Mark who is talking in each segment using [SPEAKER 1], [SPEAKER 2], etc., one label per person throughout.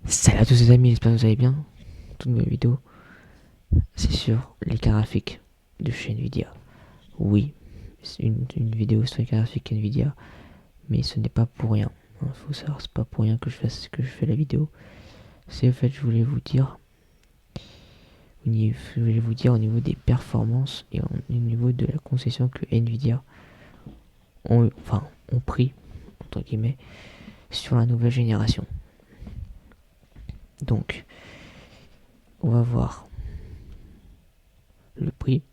[SPEAKER 1] Salut à tous les amis, j'espère que vous allez bien. Toute nouvelle vidéo, c'est sur les cartes graphiques de chez Nvidia. Oui, c'est une vidéo sur les cartes graphiques Nvidia, mais ce n'est pas pour rien. Il faut savoir, c'est pas pour rien que je fais la vidéo. C'est au fait, je voulais vous dire, au niveau des performances et au niveau de la concession que Nvidia ont pris, entre guillemets, sur la nouvelle génération. Donc, on va voir le prix,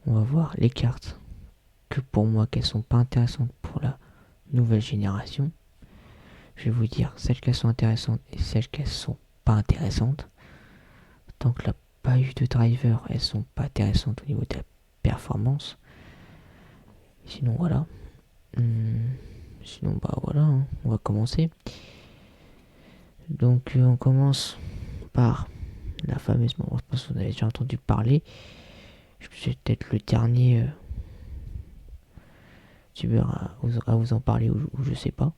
[SPEAKER 1] on va voir les cartes que pour moi qu'elles sont pas intéressantes pour la nouvelle génération. Je vais vous dire celles qui sont intéressantes et celles qui sont pas intéressantes. Tant que la pas eu de driver, elles sont pas intéressantes au niveau de la performance. Sinon voilà. Sinon bah voilà, hein, on va commencer. Donc on commence par la fameuse, bon, je pense que vous avez déjà entendu parler. C'est peut-être le dernier youtubeur à vous en parler ou je sais pas.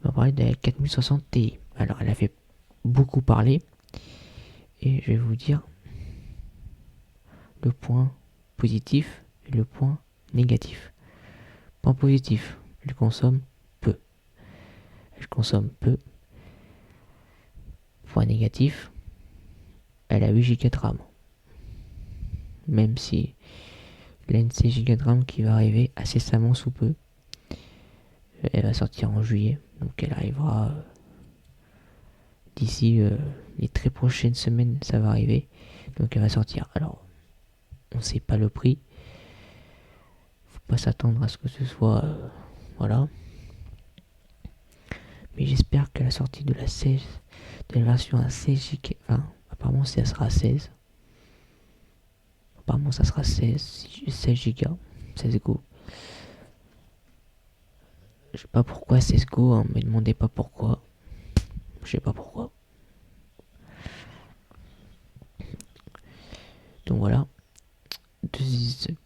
[SPEAKER 1] On va parler de la 4060 Ti. Alors elle a fait beaucoup parler et je vais vous dire le point positif et le point négatif. Point positif, elle consomme peu. Elle consomme peu. Point négatif, elle a 8 Go de RAM. Même si l'NC Go de RAM qui va arriver incessamment sous peu. Elle va sortir en juillet, donc elle arrivera d'ici les très prochaines semaines, ça va arriver. Donc elle va sortir. Alors, on sait pas le prix. Faut pas s'attendre à ce que ce soit voilà. Mais j'espère qu'à la sortie de la 16, de la version à 16 Go, enfin, apparemment ça sera 16. Apparemment ça sera 16 Go, 16 Go. Je sais pas pourquoi 16 Go, hein, me demandez pas pourquoi. Je sais pas pourquoi. Donc voilà.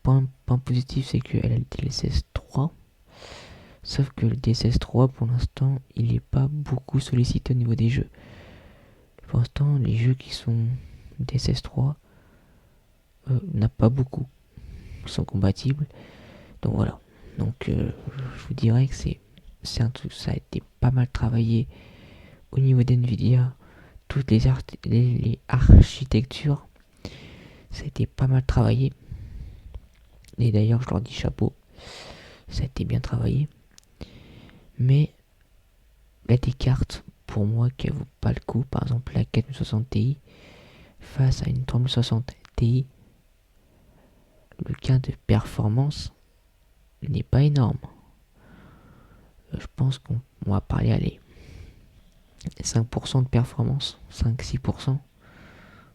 [SPEAKER 1] Point positif, c'est qu'elle a le DLSS 3. Sauf que le DLSS 3, pour l'instant, il n'est pas beaucoup sollicité au niveau des jeux. Pour l'instant, les jeux qui sont DLSS 3 n'a pas beaucoup qui sont compatibles. Donc voilà. Donc je vous dirais que c'est un truc, ça a été pas mal travaillé au niveau d'NVIDIA. Toutes les architectures, ça a été pas mal travaillé. Et d'ailleurs, je leur dis chapeau. Ça a été bien travaillé. Mais il y a des cartes, pour moi, qui ne vaut pas le coup. Par exemple, la 4060 Ti face à une 3060 Ti. Le gain de performance n'est pas énorme. Je pense qu'on va parler, allez, 5% de performance, 5-6%,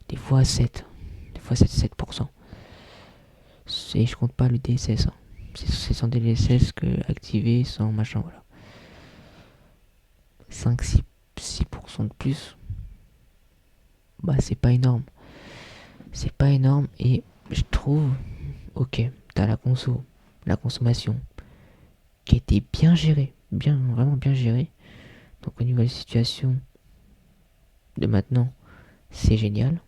[SPEAKER 1] des fois 7, des fois 7%. Et je compte pas le DSS, hein. C'est sans DLSS que activé, sans machin, voilà. 5-6% de plus, bah c'est pas énorme. C'est pas énorme et je trouve, ok, t'as la consommation, qui a été bien gérée, vraiment bien gérée. Donc au niveau de la situation de maintenant, c'est génial.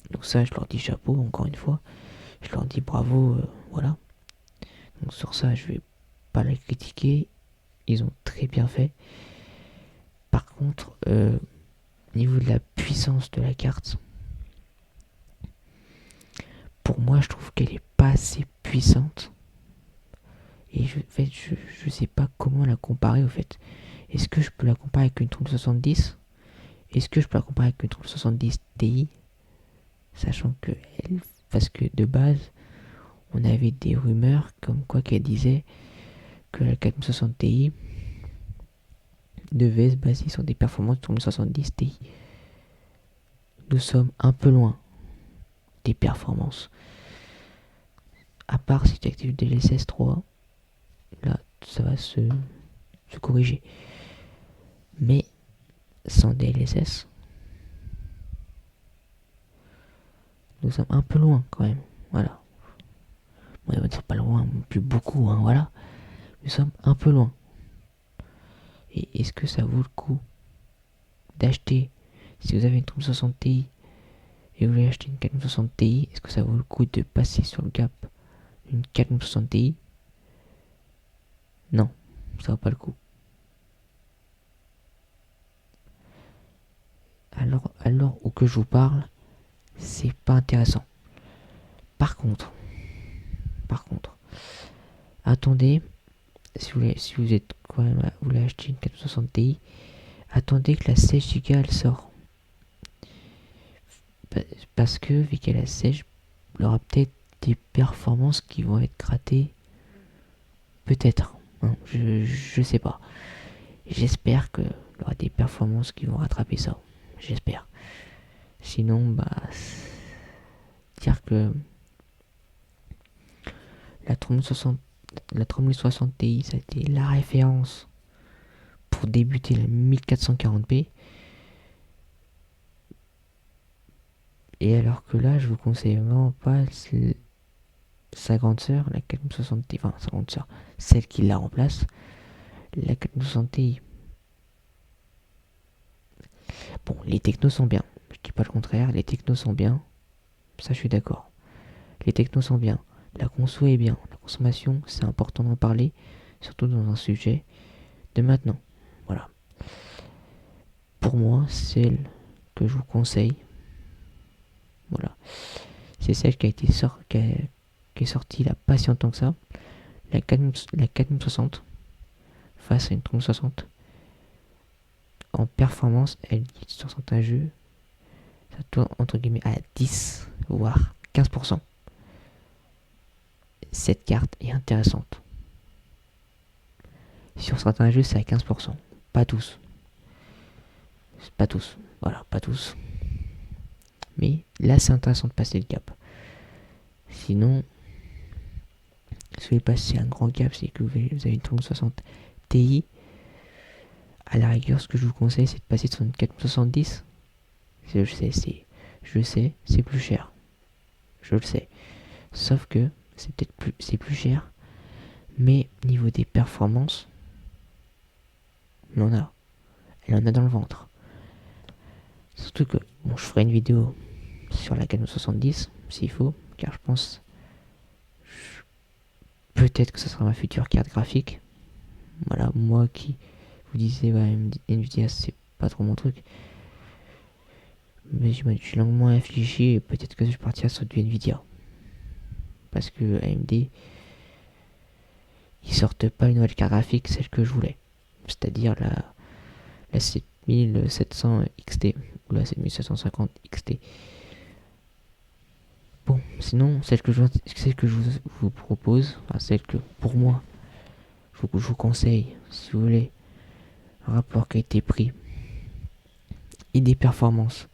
[SPEAKER 1] Donc ça, je leur dis chapeau, encore une fois. Je leur dis bravo, voilà. Donc sur ça, je vais pas les critiquer. Ils ont très bien fait. Par contre, au niveau de la puissance de la carte, pour moi, je trouve qu'elle est pas assez puissante. Et je sais pas comment la comparer au fait. Est-ce que je peux la comparer avec une 3070? Est-ce que je peux la comparer avec une 3070 Ti? Sachant que parce que de base, on avait des rumeurs comme quoi qu'elle disait que la 4060 Ti devait se baser sur des performances de 3070 Ti. Nous sommes un peu loin des performances. À part si tu actives DLSS 3, là ça va se corriger. Mais sans DLSS, nous sommes un peu loin quand même. Voilà. Bon, on va dire pas loin, plus beaucoup, hein, voilà. Nous sommes un peu loin. Et est-ce que ça vaut le coup d'acheter, si vous avez une 3060 Ti et vous voulez acheter une 4060 Ti, est-ce que ça vaut le coup de passer sur le gap d'une 4060 Ti? Non, ça vaut pas le coup. Alors où que je vous parle, c'est pas intéressant. Par contre, attendez, si vous êtes quand même, vous voulez acheter une 460 Ti, attendez que la 16 Go elle sort. Parce que vu qu'elle a 16, il y aura peut-être des performances qui vont être grattées. Peut-être. Hein, je sais pas. J'espère qu'il y aura des performances qui vont rattraper ça. J'espère. Sinon, dire que la 3060 Ti, ça a été la référence pour débuter la 1440p. Et alors que là, je vous conseille vraiment pas sa grande sœur, la 4060 Ti, enfin sa grande sœur, celle qui la remplace, la 4060 Ti. Bon, les technos sont bien, je dis pas le contraire, les technos sont bien, ça je suis d'accord. Les technos sont bien, la conso est bien, la consommation, c'est important d'en parler, surtout dans un sujet de maintenant. Voilà. Pour moi, celle que je vous conseille, voilà, c'est celle qui a été qui est sortie il n'y a pas si longtemps que ça, la 4060 face à une 3060. En performance, elle dit sur certains jeux, ça tourne entre guillemets à 10 voire 15%. Cette carte est intéressante. Sur certains jeux, c'est à 15%. Pas tous. Pas tous. Voilà, pas tous. Mais là, c'est intéressant de passer le cap. Sinon, si vous voulez passer un grand cap, c'est que vous avez une 3060 Ti. À la rigueur, ce que je vous conseille, c'est de passer sur une 4070. Je sais, c'est plus cher. Je le sais. Sauf que c'est plus cher. Mais niveau des performances, elle en a. Elle en a dans le ventre. Surtout que, bon, je ferai une vidéo sur la 4070, s'il faut, car je pense peut-être que ce sera ma future carte graphique. Voilà, moi qui vous disais, ouais, Nvidia c'est pas trop mon truc. Mais j'ai longuement réfléchi et peut-être que je partirai sur du Nvidia. Parce que AMD, ils sortent pas une nouvelle carte graphique, celle que je voulais. C'est-à-dire la 7700 XT ou la 7750 XT. Bon, sinon, celle que je vous propose, enfin celle que pour moi, je vous conseille, si vous voulez, un rapport qualité-prix et des performances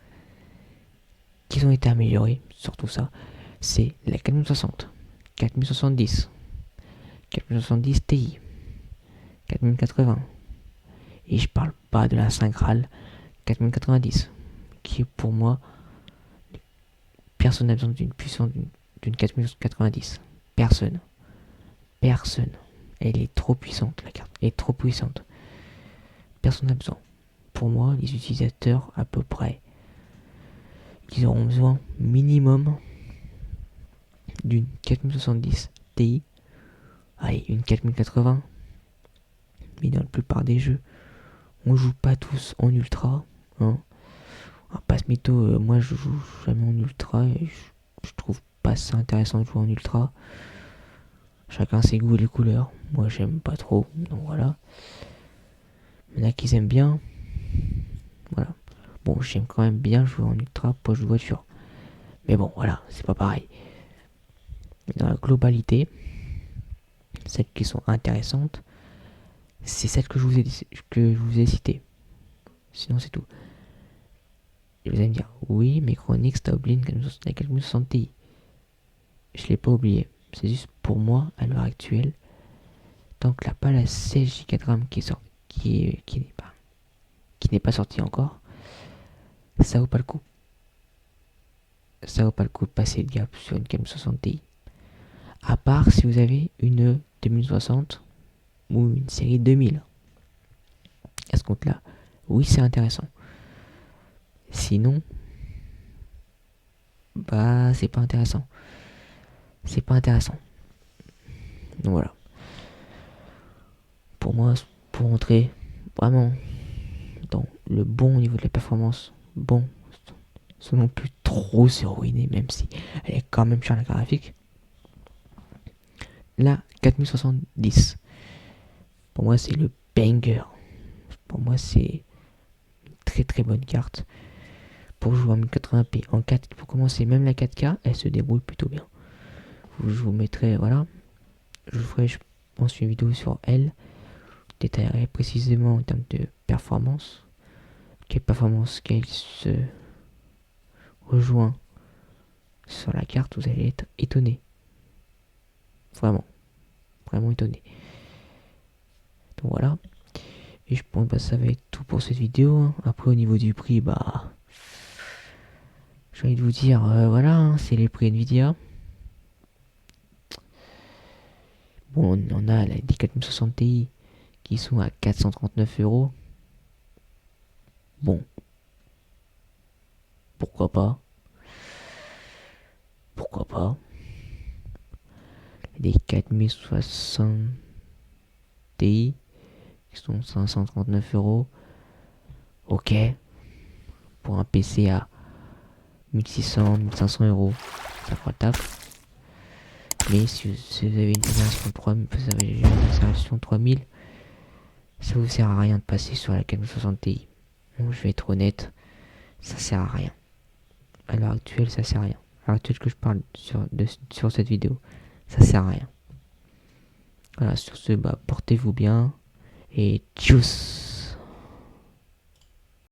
[SPEAKER 1] qui ont été améliorées, surtout ça, c'est la 4060, 4070, 4070 Ti, 4080. Et je parle pas de la 5 RAL 4090, qui est pour moi, personne n'a besoin d'une puissance d'une 4090. Personne. Personne. Elle est trop puissante, la carte. Elle est trop puissante. Personne n'a besoin. Pour moi, les utilisateurs, à peu près, ils auront besoin minimum d'une 4070 Ti. Allez, une 4080. Mais dans la plupart des jeux, on joue pas tous en ultra. Hein. On va pas se mytho, moi je joue jamais en ultra et je trouve pas ça intéressant de jouer en ultra. Chacun ses goûts et les couleurs. Moi j'aime pas trop, donc voilà. Il y en a qui aiment bien. Voilà. Bon, j'aime quand même bien jouer en ultra pour jouer voiture. Mais bon, voilà, c'est pas pareil. Mais dans la globalité, celles qui sont intéressantes, c'est celles que je vous ai citées. Sinon, c'est tout. Et vous allez me dire, oui, mais Chronix, t'as oublié la 4060 Ti. Je l'ai pas oublié. C'est juste pour moi, à l'heure actuelle, tant que là pas la 16 Go de RAM qui n'est pas sortie encore, ça vaut pas le coup. Ça vaut pas le coup de passer le gap sur une 4060 Ti. À part si vous avez une 2060 ou une série 2000. À ce compte-là, oui, c'est intéressant. Sinon, bah c'est pas intéressant. C'est pas intéressant. Donc voilà. Pour moi, pour entrer vraiment dans le bon niveau de la performance, bon, sans non plus trop se ruiner, même si elle est quand même chère la graphique. La 4070. Pour moi, c'est le banger. Pour moi, c'est une très très bonne carte. Pour jouer en 1080p, en 4, pour commencer, même la 4K, elle se débrouille plutôt bien. Je vous mettrai, voilà. Je ferai, je pense, une vidéo sur elle. Je détaillerai précisément en termes de performance. Quelle performance qu'elle se rejoint sur la carte, vous allez être étonné. Vraiment. Vraiment étonné. Donc voilà. Et je pense que ça va être tout pour cette vidéo. Hein. Après, au niveau du prix, bah. J'ai envie de vous dire, voilà, hein, c'est les prix Nvidia. Bon, on a les 4060 Ti qui sont à 439 €. Bon, pourquoi pas. Pourquoi pas. Les 4060 Ti qui sont 539 €. Ok. Pour un PC à 1600, 1500 €, ça fera le taf. Mais si vous avez une génération 3000, vous avez une génération 3000, ça vous sert à rien de passer sur la 4060 Ti. Bon, je vais être honnête, ça sert à rien. À l'heure actuelle, ça sert à rien. À l'heure actuelle que je parle sur cette vidéo, ça sert à rien. Voilà, sur ce, bah, portez-vous bien et tchuss!